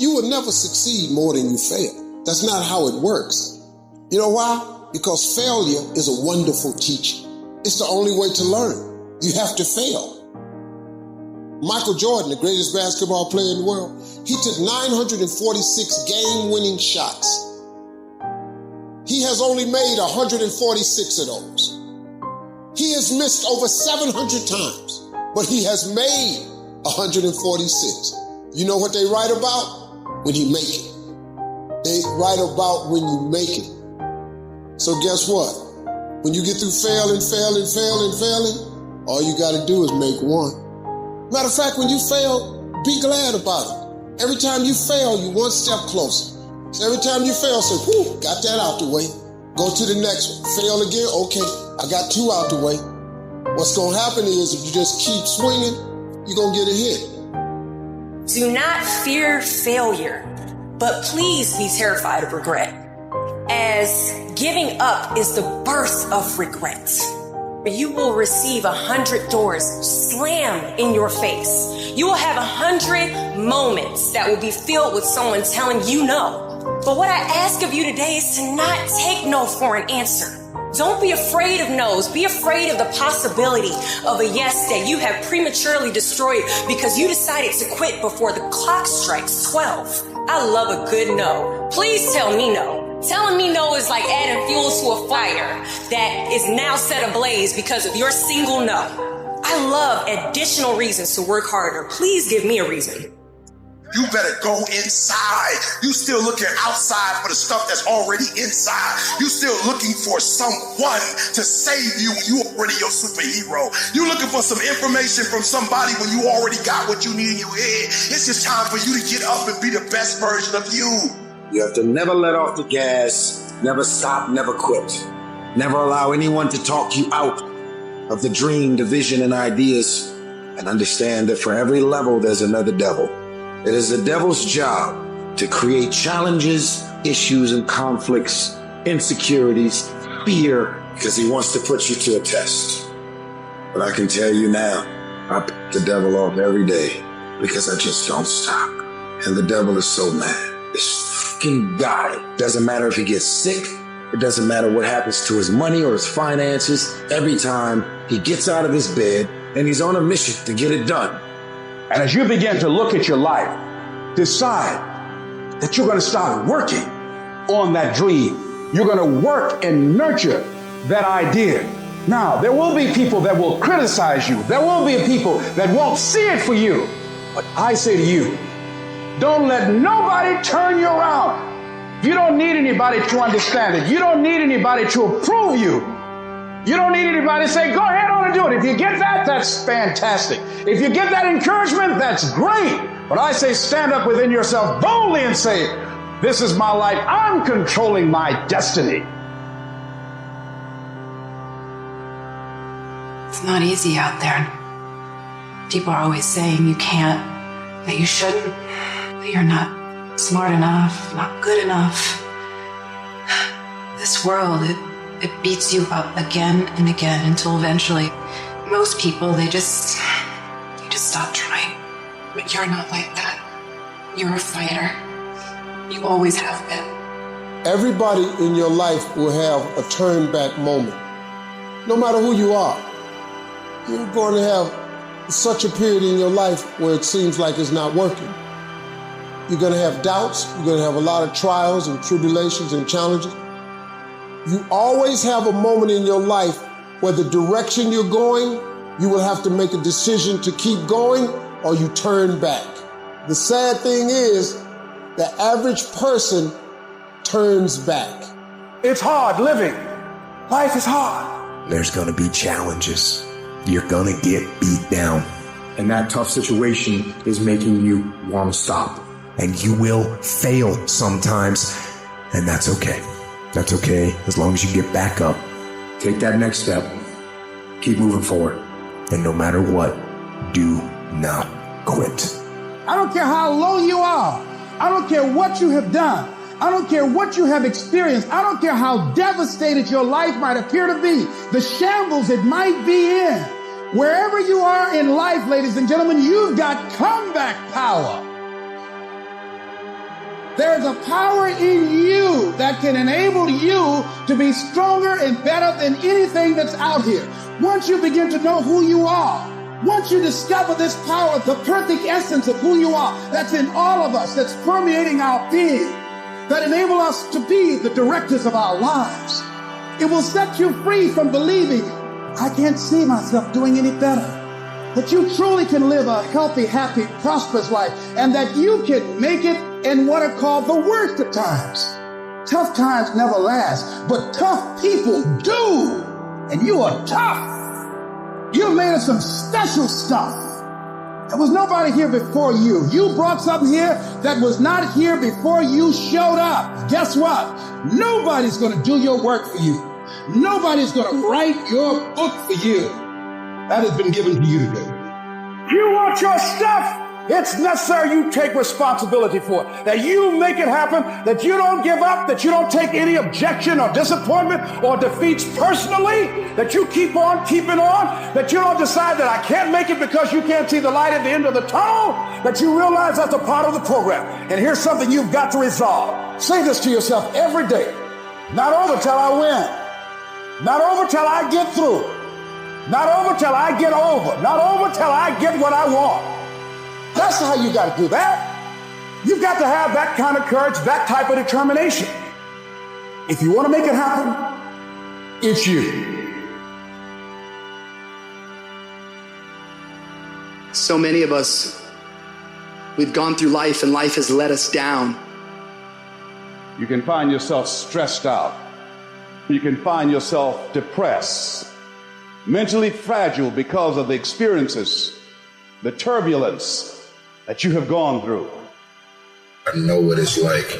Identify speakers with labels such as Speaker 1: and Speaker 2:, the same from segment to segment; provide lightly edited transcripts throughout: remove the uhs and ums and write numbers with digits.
Speaker 1: You will never succeed more than you fail. That's not how it works. You know why? Because failure is a wonderful teacher. It's the only way to learn. You have to fail. Michael Jordan, the greatest basketball player in the world, he took 946 game-winning shots. He has only made 146 of those. He has missed over 700 times, but he has made 146. You know what they write about? When you make it. They write about when you make it. So guess what? When you get through failing, all you gotta do is make one. Matter of fact, when you fail, be glad about it. Every time you fail, you're one step closer. So every time you fail, say, whew, got that out the way. Go to the next one. Fail again, okay, I got 2 out the way. What's gonna happen is if you just keep swinging, you're gonna get a hit.
Speaker 2: Do not fear failure, but please be terrified of regret, as giving up is the birth of regret. You will receive 100 doors slammed in your face. You will have 100 moments that will be filled with someone telling you no. But what I ask of you today is to not take no for an answer. Don't be afraid of no's. Be afraid of the possibility of a yes that you have prematurely destroyed because you decided to quit before the clock strikes 12. I love a good no. Please tell me no. Telling me no is like adding fuel to a fire that is now set ablaze because of your single no. I love additional reasons to work harder. Please give me a reason.
Speaker 3: You better go inside. You still looking outside for the stuff that's already inside. You still looking for someone to save you when you already your superhero. You looking for some information from somebody when you already got what you need in your head. It's just time for you to get up and be the best version of you.
Speaker 4: You have to never let off the gas, never stop, never quit. Never allow anyone to talk you out of the dream, the vision, and ideas. And understand that for every level, there's another devil. It is the devil's job to create challenges, issues, and conflicts, insecurities, fear, because he wants to put you to a test. But I can tell you now, I pick the devil off every day because I just don't stop. And the devil is so mad. This fucking guy, doesn't matter if he gets sick, it doesn't matter what happens to his money or his finances, every time he gets out of his bed and he's on a mission to get it done.
Speaker 5: And as you begin to look at your life, decide that you're going to start working on that dream. You're going to work and nurture that idea. Now, there will be people that will criticize you. There will be people that won't see it for you. But I say to you, don't let nobody turn you around. You don't need anybody to understand it. You don't need anybody to approve you. You don't need anybody to say, go ahead on and do it. If you get that, that's fantastic. If you get that encouragement, that's great. But I say stand up within yourself boldly and say, this is my life. I'm controlling my destiny.
Speaker 6: It's not easy out there. People are always saying you can't, that you shouldn't, that you're not smart enough, not good enough. This world, it beats you up again and again until eventually most people, they just stop trying. But you're not like that. You're a fighter. You always have been.
Speaker 1: Everybody in your life will have a turn back moment. No matter who you are, you're going to have such a period in your life where it seems like it's not working. You're going to have doubts. You're going to have a lot of trials and tribulations and challenges. You always have a moment in your life where the direction you're going, you will have to make a decision to keep going or you turn back. The sad thing is, the average person turns back.
Speaker 5: It's hard living. Life is hard.
Speaker 7: There's going to be challenges. You're going to get beat down.
Speaker 8: And that tough situation is making you want to stop.
Speaker 7: And you will fail sometimes, and that's okay. That's okay, as long as you get back up.
Speaker 8: Take that next step. Keep moving forward.
Speaker 7: And no matter what, do not quit.
Speaker 9: I don't care how low you are. I don't care what you have done. I don't care what you have experienced. I don't care how devastated your life might appear to be, the shambles it might be in. Wherever you are in life, ladies and gentlemen, you've got comeback power. There's a power in you that can enable you to be stronger and better than anything that's out here. Once you begin to know who you are, once you discover this power, the perfect essence of who you are, that's in all of us, that's permeating our being, that enable us to be the directors of our lives, it will set you free from believing, I can't see myself doing any better. That you truly can live a healthy, happy, prosperous life, and that you can make it in what are called the worst of times. Tough times never last, but tough people do. And you are tough. You're made of some special stuff. There was nobody here before you. You brought something here that was not here before you showed up. Guess what? Nobody's going to do your work for you. Nobody's going to write your book for you. That has been given to you today. You want your stuff? It's necessary you take responsibility for it, that you make it happen, that you don't give up, that you don't take any objection or disappointment or defeats personally, that you keep on keeping on, that you don't decide that I can't make it because you can't see the light at the end of the tunnel, that you realize that's a part of the program. And here's something you've got to resolve. Say this to yourself every day. Not over till I win. Not over till I get through. Not over till I get over. Not over till I get what I want. That's how you got to do that. You've got to have that kind of courage, that type of determination. If you want to make it happen, it's you.
Speaker 10: So many of us, we've gone through life and life has let us down.
Speaker 5: You can find yourself stressed out. You can find yourself depressed, mentally fragile because of the experiences, the turbulence that you have gone through.
Speaker 11: I know what it's like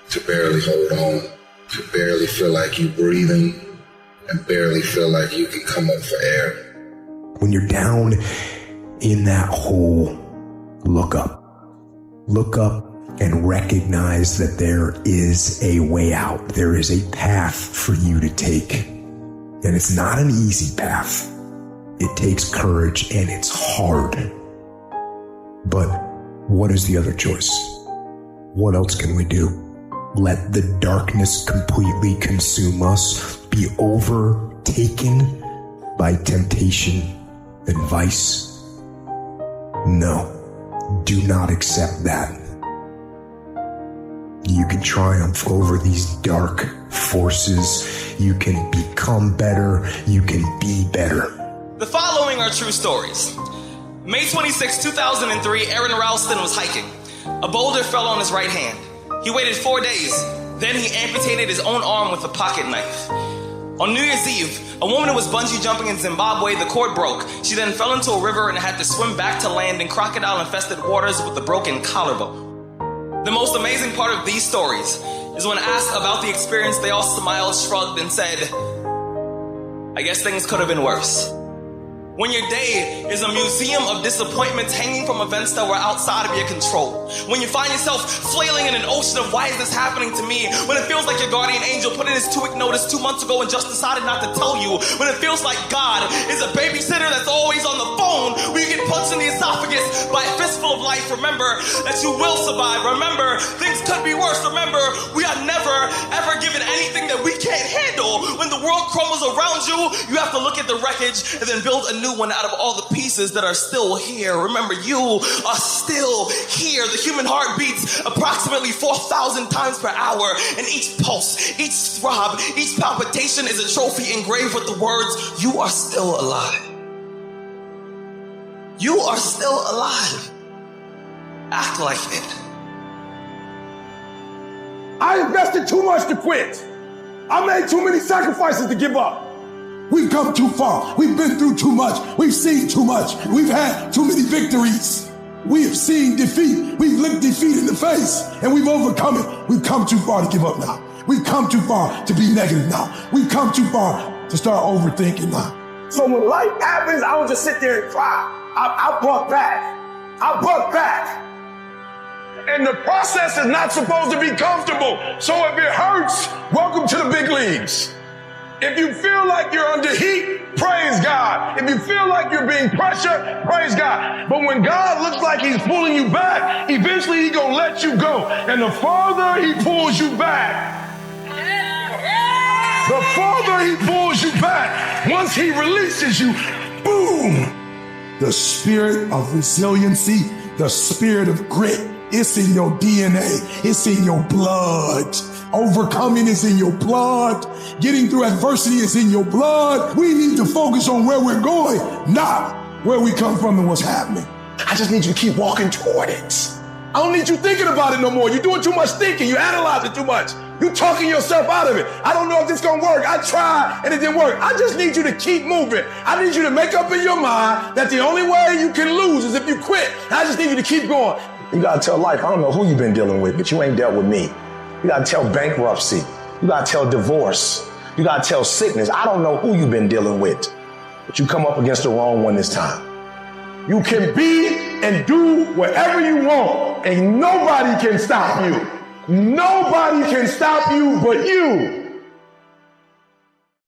Speaker 11: to barely hold on, to barely feel like you're breathing, and barely feel like you can come up for air.
Speaker 7: When you're down in that hole, look up. Look up and recognize that there is a way out. There is a path for you to take. And it's not an easy path. It takes courage and it's hard. But what is the other choice? What else can we do? Let the darkness completely consume us, be overtaken by temptation and vice? No, do not accept that. You can triumph over these dark forces. You can become better. You can be better.
Speaker 12: The following are true stories. May 26, 2003, Aaron Ralston was hiking. A boulder fell on his right hand. He waited 4 days. Then he amputated his own arm with a pocket knife. On New Year's Eve, a woman who was bungee jumping in Zimbabwe, the cord broke. She then fell into a river and had to swim back to land in crocodile-infested waters with a broken collarbone. The most amazing part of these stories is when asked about the experience, they all smiled, shrugged, and said, I guess things could have been worse. When your day is a museum of disappointments hanging from events that were outside of your control. When you find yourself flailing in an ocean of why is this happening to me? When it feels like your guardian angel put in his 2-week notice 2 months ago and just decided not to tell you. When it feels like God is a babysitter that's always on the phone. When you get punched in the esophagus by a fistful of life, remember that you will survive. Remember, things could be worse. Remember, we are never, ever given anything that we can't handle. When the world crumbles around you, you have to look at the wreckage and then build a new one out of all the pieces that are still here. Remember, you are still here. The human heart beats approximately 4,000 times per hour, and each pulse, each throb, each palpitation is a trophy engraved with the words, you are still alive. You are still alive. Act like it.
Speaker 13: I invested too much to quit. I made too many sacrifices to give up.
Speaker 14: We've come too far. We've been through too much. We've seen too much. We've had too many victories. We have seen defeat. We've looked defeat in the face and we've overcome it. We've come too far to give up now. We've come too far to be negative now. We've come too far to start overthinking now.
Speaker 13: So when life happens, I don't just sit there and cry. I buck back. I buck back. And the process is not supposed to be comfortable. So if it hurts, welcome to the big leagues. If you feel like you're under heat, praise God. If you feel like you're being pressured, praise God. But when God looks like he's pulling you back, eventually he's going to let let you go. And the farther he pulls you back, the farther he pulls you back, once he releases you, boom.
Speaker 14: The spirit of resiliency, the spirit of grit, it's in your DNA. It's in your blood. Overcoming is in your blood. Getting through adversity is in your blood. We need to focus on where we're going, not where we come from and what's happening.
Speaker 13: I just need you to keep walking toward it. I don't need you thinking about it no more. You're doing too much thinking. You analyze it too much. You're talking yourself out of it. I don't know if this is going to work. I tried and it didn't work. I just need you to keep moving. I need you to make up in your mind that the only way you can lose is if you quit. I just need you to keep going. You got to tell life, I don't know who you've been dealing with, but you ain't dealt with me. You got to tell bankruptcy. You got to tell divorce. You got to tell sickness. I don't know who you've been dealing with, but you come up against the wrong one this time. You can be and do whatever you want, and nobody can stop you. Nobody can stop you but you.